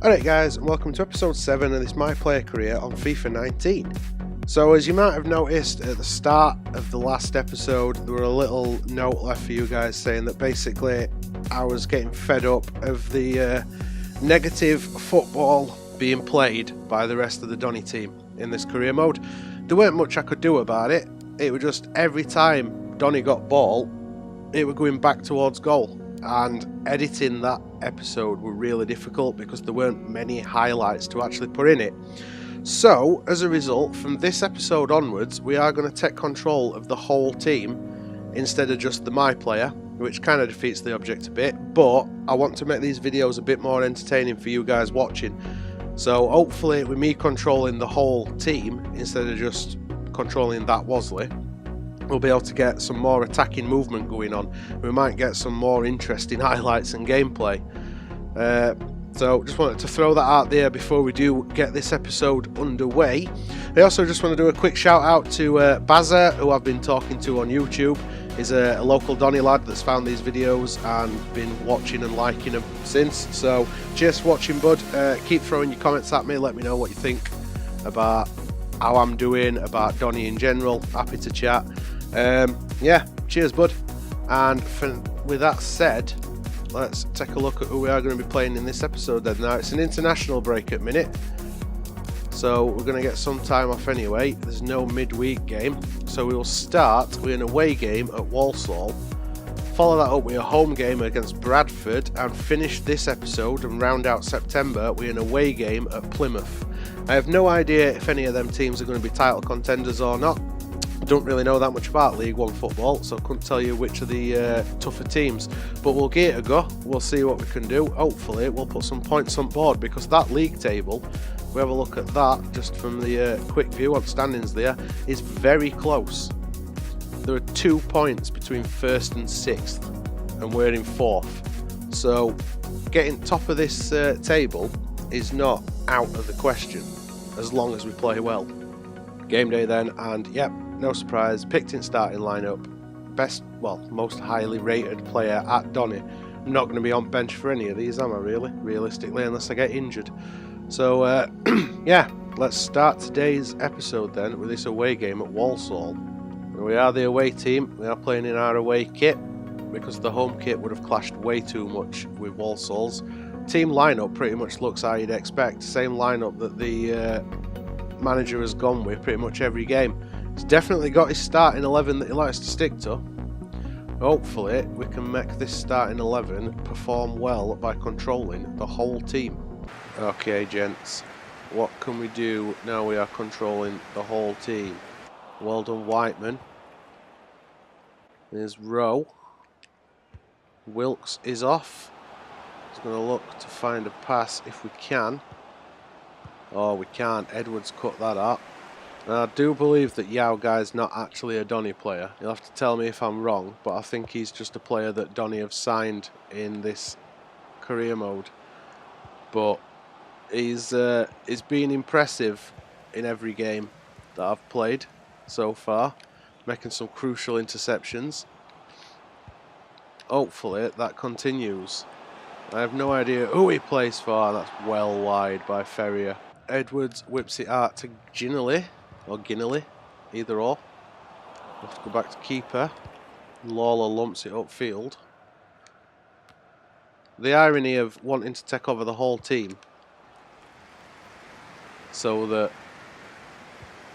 Alright guys, and welcome to episode 7 of this My Player career on FIFA 19. So as you might have noticed at the start of the last episode, there were a little note left for you guys saying that basically I was getting fed up of the negative football being played by the rest of the Donny team in this career mode. There weren't much I could do about it. It was just every time Donny got ball, it was going back towards goal. And editing that episode were really difficult because there weren't many highlights to actually put in it. So, as a result, from this episode onwards, we are going to take control of the whole team instead of just the My Player, which kind of defeats the object a bit, but I want to make these videos a bit more entertaining for you guys watching. So hopefully with me controlling the whole team instead of just controlling that Wasley, we'll be able to get some more attacking movement going on. We might get some more interesting highlights and gameplay. So just wanted to throw that out there before we do get this episode underway. I also just want to do a quick shout out to Bazza, who I've been talking to on YouTube. He's a local Donny lad that's found these videos and been watching and liking them since. So cheers for watching, bud. Keep throwing your comments at me. Let me know what you think about how I'm doing, about Donny in general. Happy to chat. Yeah, cheers, bud. And with that said, let's take a look at who we are going to be playing in this episode then. Now, it's an international break at minute, so we're going to get some time off anyway. There's no midweek game, so we will start with an away game at Walsall, follow that up with a home game against Bradford, and finish this episode and round out September with an away game at Plymouth. I have no idea if any of them teams are going to be title contenders or not. I don't really know that much about League One football, so I couldn't tell you which of the tougher teams, but we'll give it a go. We'll see what we can do. Hopefully we'll put some points on board, because that league table, if we have a look at that just from the quick view on standings there, is very close. There are 2 points between 1st and 6th, and we're in 4th, so getting top of this table is not out of the question as long as we play well. Game day then, and yep, no surprise, picked in starting lineup, most highly rated player at Donny. I'm not going to be on bench for any of these, am I really? Realistically, unless I get injured. So yeah, let's start today's episode then with this away game at Walsall. We are the away team. We are playing in our away kit because the home kit would have clashed way too much with Walsall's. Team lineup pretty much looks how you'd expect. Same lineup that the manager has gone with pretty much every game. He's definitely got his starting 11 that he likes to stick to. Hopefully we can make this starting 11 perform well by controlling the whole team. Okay gents, what can we do now we are controlling the whole team? Well done Whiteman. There's Rowe. Wilkes is off. He's going to look to find a pass if we can. Oh, we can't. Edwards cut that up. Now, I do believe that Yao Guy's not actually a Donny player. You'll have to tell me if I'm wrong, but I think he's just a player that Donny have signed in this career mode. But he's been impressive in every game that I've played so far, making some crucial interceptions. Hopefully that continues. I have no idea who he plays for. That's well wide by Ferrier. Edwards whips it out to Ginelli, or Ginelli, either or. We'll have to go back to keeper. Lawler lumps it upfield. The irony of wanting to take over the whole team so that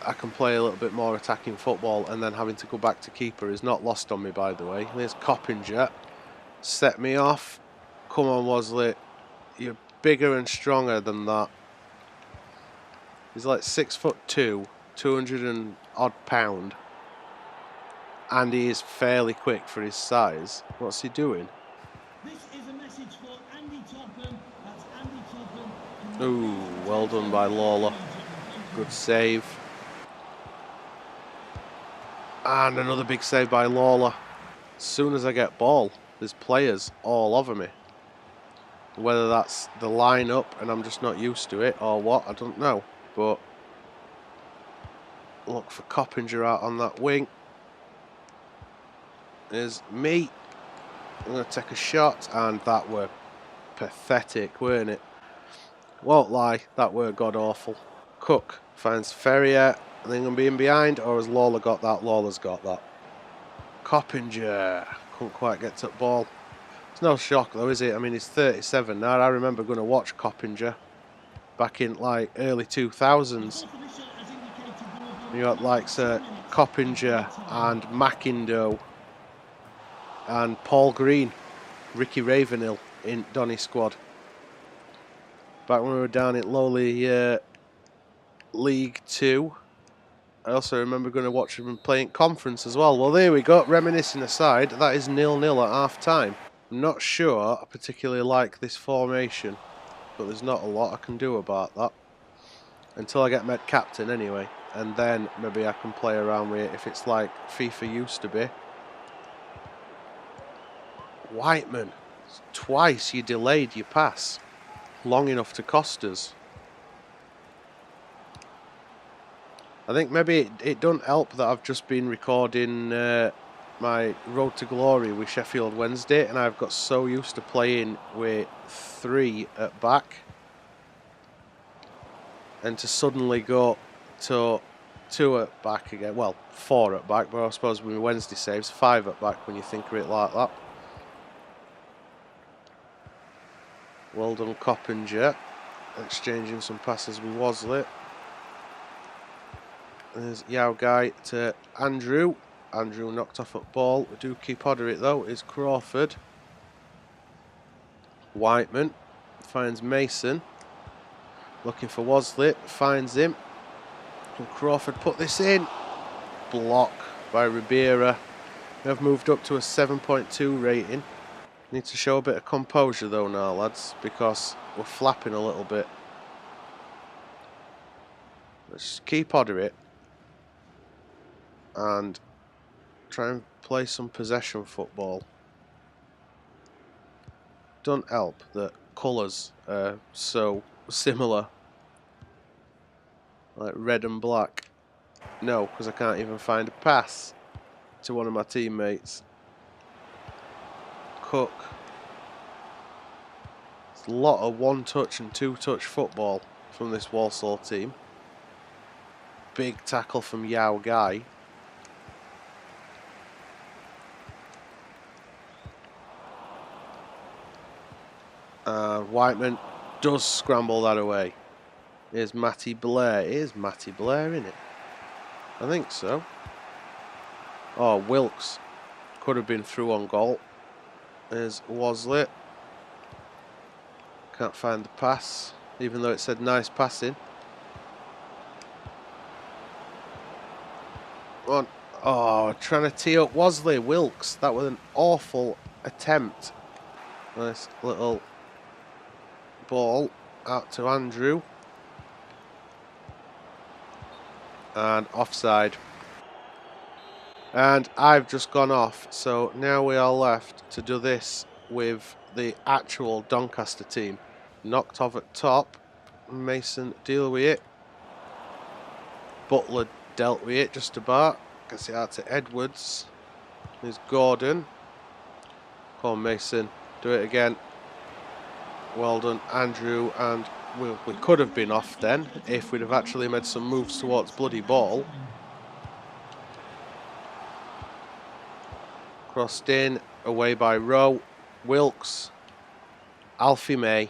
I can play a little bit more attacking football and then having to go back to keeper is not lost on me, by the way. There's Coppinger. Set me off. Come on, Wasley. You're bigger and stronger than that. He's like 6'2", 200 and odd pound, and he is fairly quick for his size. What's he doing? This is a message for Andy Tottenham. That's Andy Tottenham. Ooh, well done by Lawler. Good save. And another big save by Lawler. As soon as I get ball, there's players all over me. Whether that's the lineup and I'm just not used to it or what, I don't know. But look for Coppinger out on that wing. There's me. I'm going to take a shot, and that were pathetic, weren't it? Won't lie, that were god awful. Cook finds Ferrier, and then going to be in behind, or has Lawler got that? Lawler's got that. Coppinger couldn't quite get to the ball. It's no shock though, is it? I mean, he's 37 now. I remember going to watch Coppinger back in like early 2000s. You got likes Coppinger and Mackindo and Paul Green, Ricky Ravenhill in Donny's squad. Back when we were down in lowly League 2. I also remember going to watch him playing conference as well. Well, there we go. Reminiscing aside, that is 0-0 at half time. I'm not sure I particularly like this formation, but there's not a lot I can do about that. Until I get made captain anyway. And then maybe I can play around with it if it's like FIFA used to be. Whiteman. Twice you delayed your pass. Long enough to cost us. I think maybe it don't help that I've just been recording my Road to Glory with Sheffield Wednesday, and I've got so used to playing with 3 at back, and to suddenly go to 2 at back again, well 4 at back, but I suppose with Wednesday saves 5 at back when you think of it like that. Well done Coppinger, exchanging some passes with Wasley. There's Yao Guy to Andrew. Andrew knocked off at ball. We do keep order it though. Is Crawford. Whiteman finds Mason. Looking for Wasley. Finds him. Can Crawford put this in? Block by Ribeira. We have moved up to a 7.2 rating. Need to show a bit of composure though now, lads, because we're flapping a little bit. Let's keep order it. And try and play some possession football. Don't help that colours are so similar, like red and black. No, because I can't even find a pass to one of my teammates. Cook. There's a lot of 1-touch and 2-touch football from this Walsall team. Big tackle from Yao Guy. Whiteman does scramble that away. Here's Matty Blair. It is Matty Blair, isn't it? I think so. Oh, Wilkes could have been through on goal. There's Wasley. Can't find the pass, even though it said nice passing. On. Oh, trying to tee up Wasley. Wilkes. That was an awful attempt. Nice little ball out to Andrew. And offside. And I've just gone off, so now we are left to do this with the actual Doncaster team. Knocked off at top. Mason deal with it. Butler dealt with it just about. Gets it out to Edwards. There's Gordon. Come on, Mason. Do it again. Well done, Andrew. And we could have been off then if we'd have actually made some moves towards bloody ball. Crossed in, away by Rowe. Wilkes. Alfie May.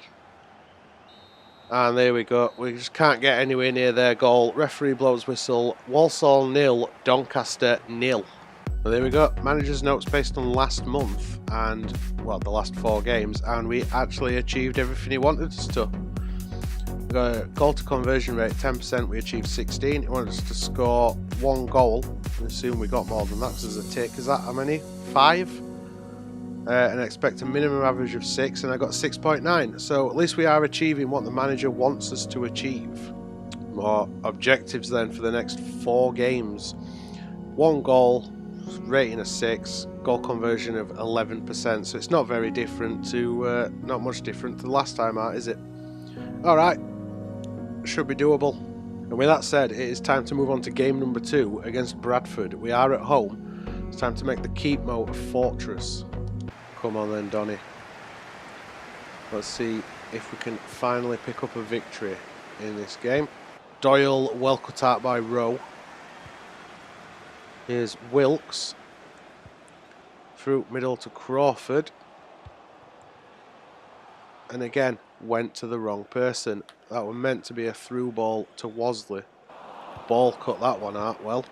And there we go. We just can't get anywhere near their goal. Referee blows whistle. Walsall 0, Doncaster 0. Well, there we go. Manager's notes based on last month and, well, the last 4 games. And we actually achieved everything he wanted us to. We got a goal to conversion rate 10%. We achieved 16. He wanted us to score 1 goal. I assume we got more than that because there's a tick. Is that how many? 5? And I expect a minimum average of 6, and I got 6.9. So at least we are achieving what the manager wants us to achieve. More objectives then for the next 4 games. 1 goal, rating of 6, goal conversion of 11%. So it's not very different to, not much different to the last time out, is it? Alright, should be doable. And with that said, it is time to move on to game number 2 against Bradford. We are at home. It's time to make the keep mode a fortress. Come on then, Donny. Let's see if we can finally pick up a victory in this game. Doyle well cut out by Rowe. Here's Wilkes. Through middle to Crawford. And again, went to the wrong person. That was meant to be a through ball to Wasley. Ball cut that one out well.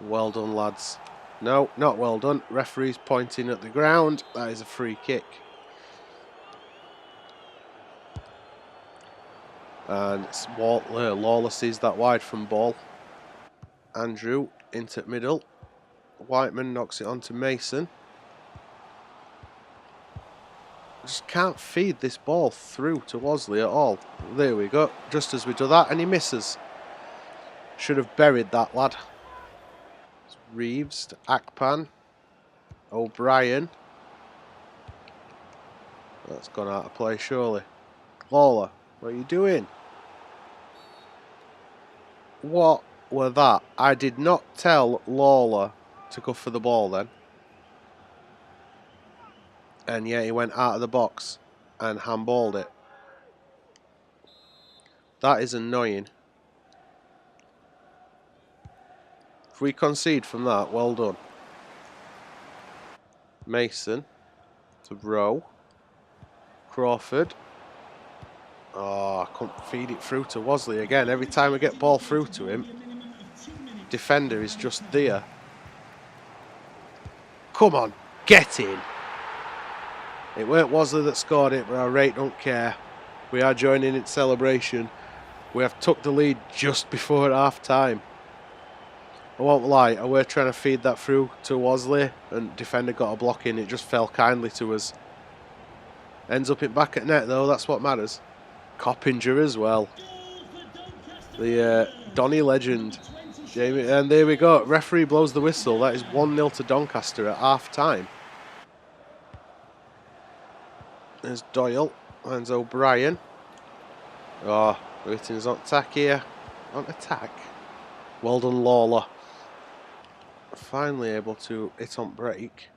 Well done, lads. No, not well done. Referee's pointing at the ground. That is a free kick. And Lawless sees that wide from ball. Andrew into middle. Whiteman knocks it onto Mason. Just can't feed this ball through to Wasley at all. There we go. Just as we do that, and he misses. Should have buried that lad. It's Reeves to Akpan. O'Brien. That's gone out of play, surely. Lawler, what are you doing? What were that? I did not tell Lawler to go for the ball then. And yeah, he went out of the box and handballed it. That is annoying. If we concede from that, well done. Mason to Rowe. Crawford. Oh, I couldn't feed it through to Wasley again. Every time we get ball through to him, defender is just there. Come on, get in. It weren't Wasley that scored it, but our rate don't care. We are joining its celebration. We have took the lead just before half time. I won't lie, I were trying to feed that through to Wasley, and defender got a block in. It just fell kindly to us. Ends up it back at net though, that's what matters. Coppinger as well. The Donny legend. Jamie, and there we go. Referee blows the whistle. That is 1-0 to Doncaster at half time. There's Doyle. Finds O'Brien. Oh, everything's on attack here. On attack. Well done, Lawler. Finally able to hit on break.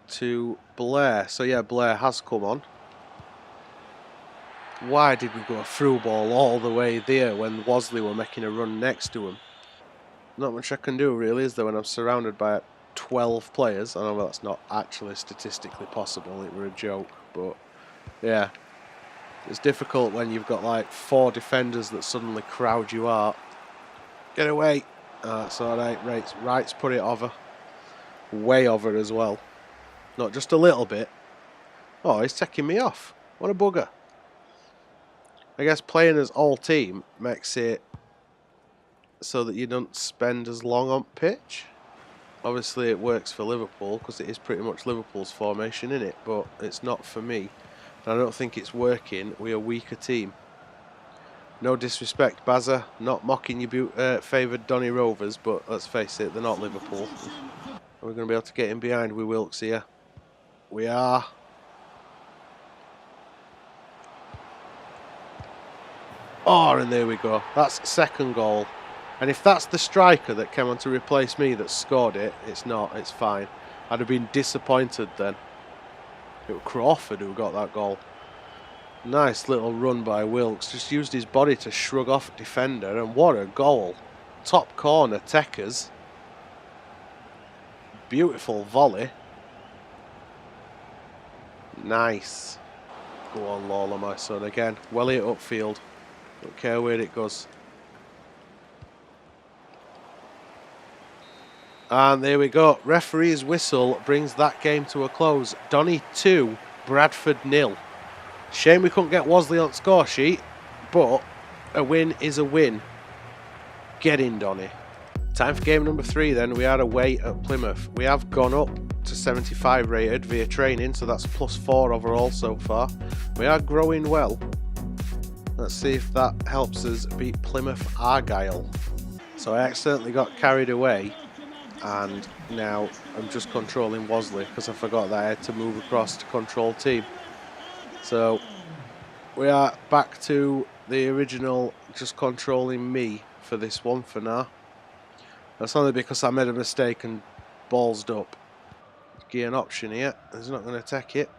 To Blair. So yeah, Blair has come on. Why did we go a through ball all the way there when Wasley were making a run next to him? Not much I can do really, is there, when I'm surrounded by 12 players? I know that's not actually statistically possible, it were a joke, but yeah. It's difficult when you've got like 4 defenders that suddenly crowd you out. Get away! That's alright, Wright's put it over. Way over as well. Not just a little bit. Oh, he's taking me off. What a bugger. I guess playing as all team makes it so that you don't spend as long on pitch. Obviously it works for Liverpool because it is pretty much Liverpool's formation in it, but it's not for me. And I don't think it's working. We're a weaker team. No disrespect, Bazza. Not mocking your favoured Donny Rovers, but let's face it, they're not Liverpool. Are we going to be able to get in behind with Wilkes here? We are. Oh, and there we go. That's second goal. And if that's the striker that came on to replace me that scored it, it's not. It's fine. I'd have been disappointed then. It was Crawford who got that goal. Nice little run by Wilkes. Just used his body to shrug off defender. And what a goal. Top corner, Techers. Beautiful volley. Nice. Go on, Lawler, my son. Again, well hit upfield. Don't care where it goes. And there we go. Referee's whistle brings that game to a close. Donny 2, Bradford 0. Shame we couldn't get Wasley on score sheet, but a win is a win. Get in, Donny. Time for game number 3 then. We are away at Plymouth. We have gone up to 75 rated via training, so that's +4 overall so far. We are growing well. Let's see if that helps us beat Plymouth Argyle. So I accidentally got carried away, and now I'm just controlling Wasley because I forgot that I had to move across to control team. So we are back to the original, just controlling me for this one for now. That's only because I made a mistake and ballsed up. Give an option here. He's not going to take it.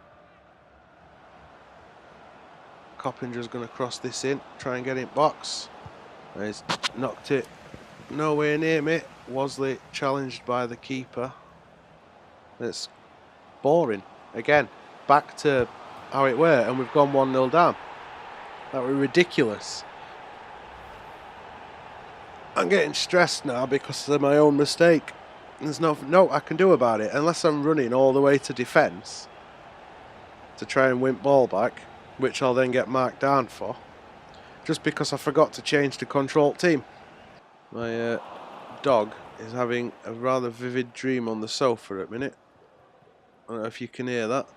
Coppinger's going to cross this in, try and get it box. He's knocked it nowhere near me. Wasley challenged by the keeper. It's boring. Again, back to how it were, and we've gone 1-0 down. That was ridiculous. I'm getting stressed now because of my own mistake. There's no I can do about it unless I'm running all the way to defence to try and win ball back, which I'll then get marked down for, just because I forgot to change the control team. My dog is having a rather vivid dream on the sofa at the minute. I don't know if you can hear that.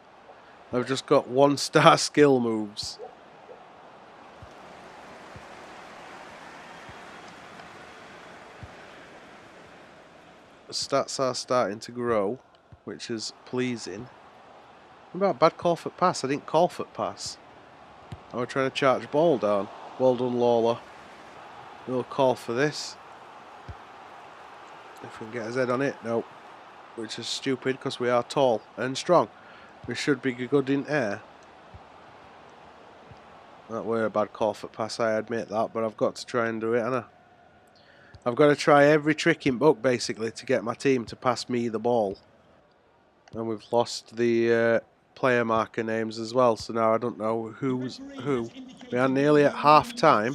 I've just got 1-star skill moves. The stats are starting to grow, which is pleasing. What about bad call for pass? I didn't call for pass. I was trying to charge ball down. Well done, Lawler. We'll call for this. If we can get his head on it, no. Which is stupid because we are tall and strong. We should be good in air. That were a bad call for pass, I admit that, but I've got to try and do it, haven't I? I've got to try every trick in book basically to get my team to pass me the ball. And we've lost the player marker names as well, so now I don't know who's who. We are nearly at half time.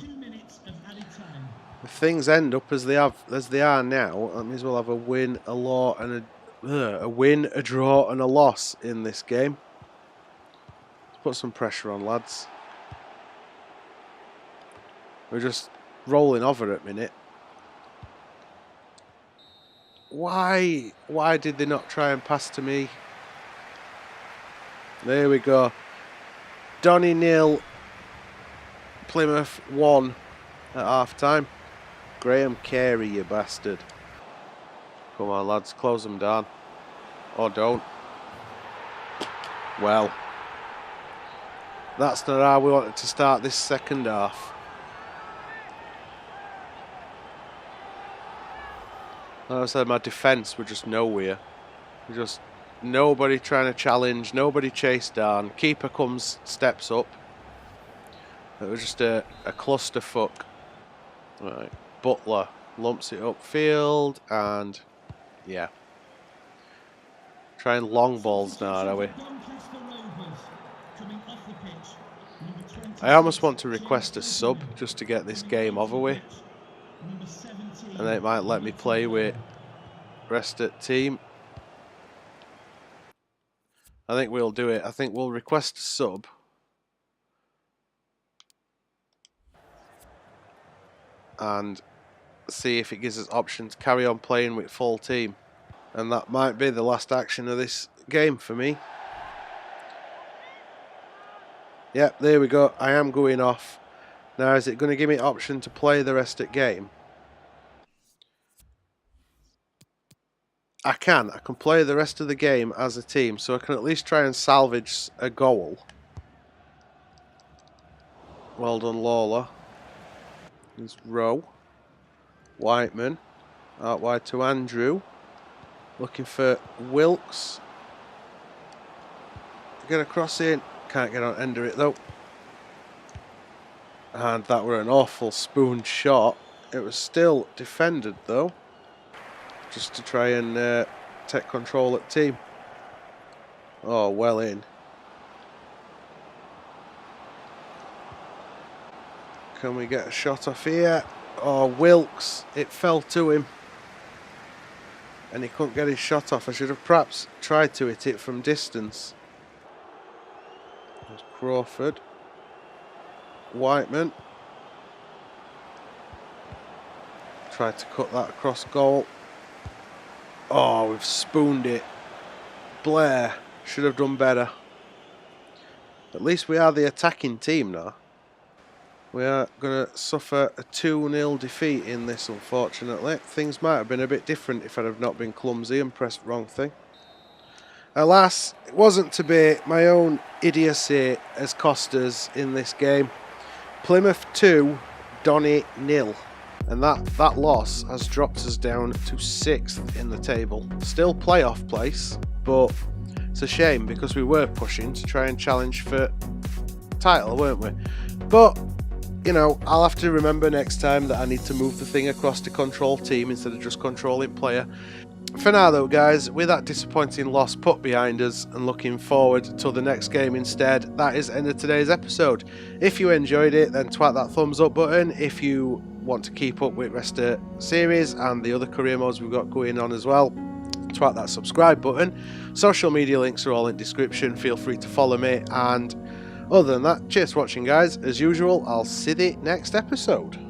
If things end up as they are now, I may as well have a win, a draw, and a win, a draw, and a loss in this game. Let's put some pressure on, lads. We're just rolling over at the minute. Why did they not try and pass to me? There we go. Donny 0, Plymouth 1 at half time. Graham Carey, you bastard. Come on, lads, close them down. Or don't. Well, that's not how we wanted to start this second half. Like I said, my defence were just nowhere. Just nobody trying to challenge, nobody chased down. Keeper comes, steps up. It was just a clusterfuck. Right, Butler lumps it upfield, and yeah. Trying long balls now, are we? Doncaster Rovers coming off the pitch. Number 20. I almost want to request a sub just to get this game over with. Number 17. And it might let me play with rest at team. I think we'll do it. I think we'll request a sub. And see if it gives us option to carry on playing with full team. And that might be the last action of this game for me. Yep, there we go. I am going off. Now, is it going to give me option to play the rest at game? I can play the rest of the game as a team, so I can at least try and salvage a goal. Well done, Lawler. There's Rowe. Whiteman. Out wide to Andrew. Looking for Wilkes. Get a cross in. Can't get on end of it though. And that were an awful spoon shot. It was still defended though. Just to try and take control at team. Oh, well in. Can we get a shot off here? Oh, Wilkes. It fell to him. And he couldn't get his shot off. I should have perhaps tried to hit it from distance. There's Crawford. Whiteman. Tried to cut that across goal. Oh, we've spooned it. Blair should have done better. At least we are the attacking team now. We are going to suffer a 2-0 defeat in this, unfortunately. Things might have been a bit different if I'd have not been clumsy and pressed the wrong thing. Alas, it wasn't to be. My own idiocy has cost us in this game. Plymouth 2, Donny 0. And that loss has dropped us down to 6th in the table. Still playoff place, but it's a shame because we were pushing to try and challenge for title, weren't we? But you know, I'll have to remember next time that I need to move the thing across to control team instead of just controlling player. For now though guys, with that disappointing loss put behind us and looking forward to the next game instead, that is the end of today's episode. If you enjoyed it, then twat that thumbs up button. If you want to keep up with the rest of the series and the other career modes we've got going on as well, twat that subscribe button. Social media links are all in description, feel free to follow me, and other than that, cheers for watching guys. As usual, I'll see you next episode.